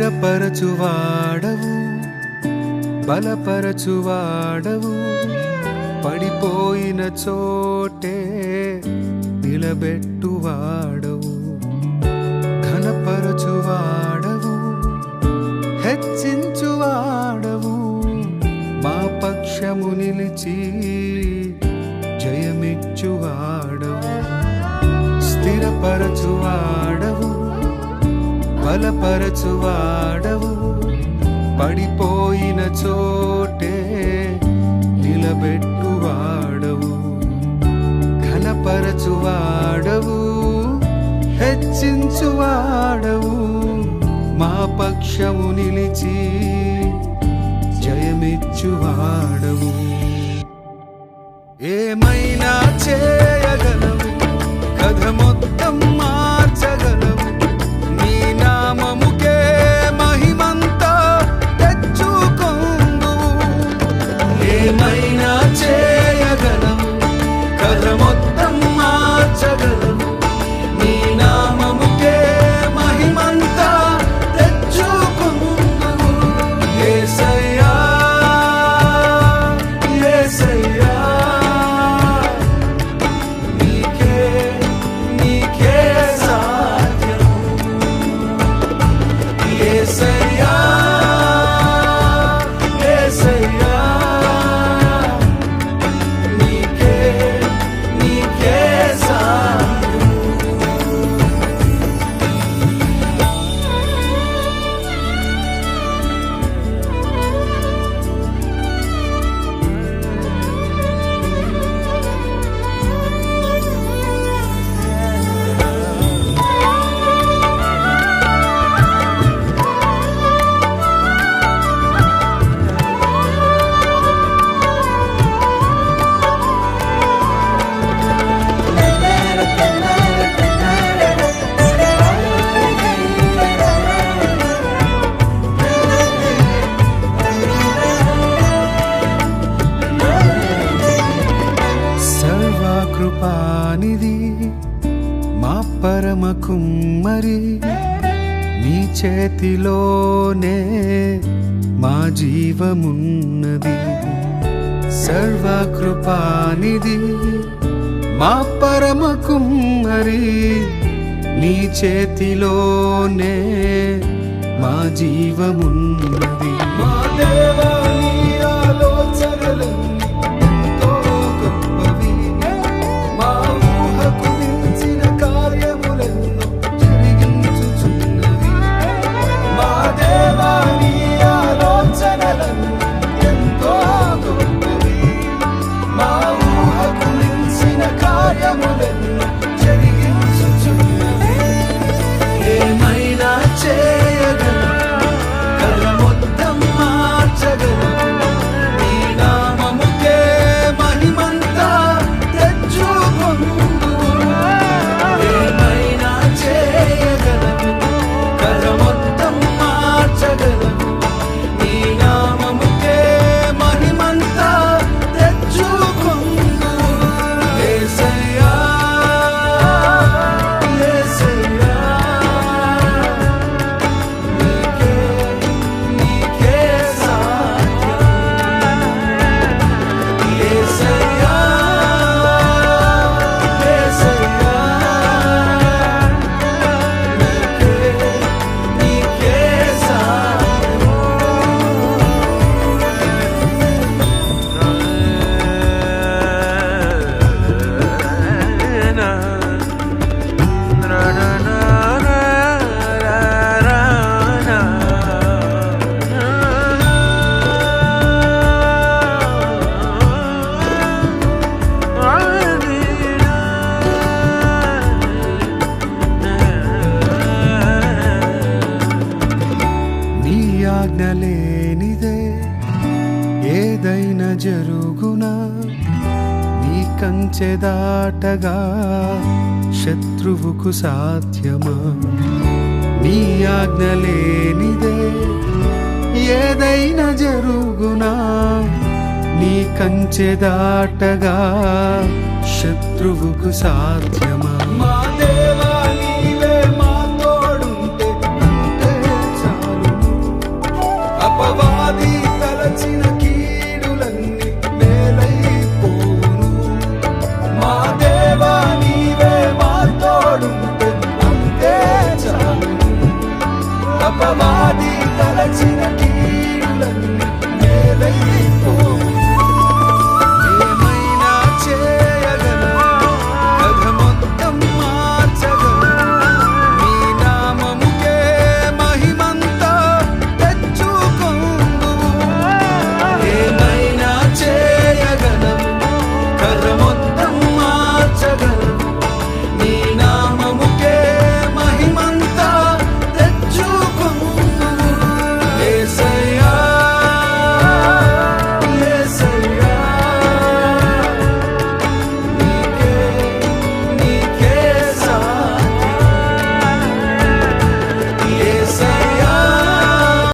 స్థిరపరచువాడవు బలపరచువాడవు పడిపోయిన చోటే నిలబెట్టువాడవు ఘనపరచువాడవు హెచ్చించువాడవు మా పక్షము నిలిచి జయమిచ్చువాడవు స్థిరపరచువాడవు బలపరచువాడవు పడిపోయిన చోటే నిలబెట్టువాడవు ఘనపరచువాడవు హెచ్చించువాడవు మా పక్షము నిలిచి జయమిచ్చువాడవు ఏమైనా చేయగలవు కథ మొత్తం మార్చగలవు నీ నామముకే మహిమంతా తెచ్చుకొందు ఏమైనా చేయగలవు కథ మొత్తం మార్చగలవు నీ నామముకే మహిమంతా తెచ్చుకొందు యేసయ్యా యేసయ్యా నీకే సాధ్యం యేసయ్యా యేసయ్యా నీకే సాధ్యం కృపానిధి మా పరమ కుమ్మరి నీ చేతిలోనే మా జీవమున్నది సర్వకృపానిధి మా పరమ కుమ్మరి నీ చేతిలోనే మా జీవమున్నది మా దేవా నీ ఆలోచనలన్నీ ఏమైనా చేయగలవు కథ మొత్తం మార్చగలవు నీ నామముకే మహిమంతా తెచ్చుకొందు ఏమైనా చేయగలవు కథ మొత్తం మార్చగలవు నీ నామముకే మహిమంతా తెచ్చుకొందు యేసయ్యా ఆజ్ఞలేనిదే ఏదైనా జరుగునా నీ కంచె దాటగా శత్రువుకు సాధ్యమా నీ ఆజ్ఞలేనిదే ఏదైనా జరుగునా నీ కంచె దాటగా శత్రువుకు సాధ్యమా మా దేవా నీవే మా తోడుంటే అంతే చాలు అపవాది తలచిన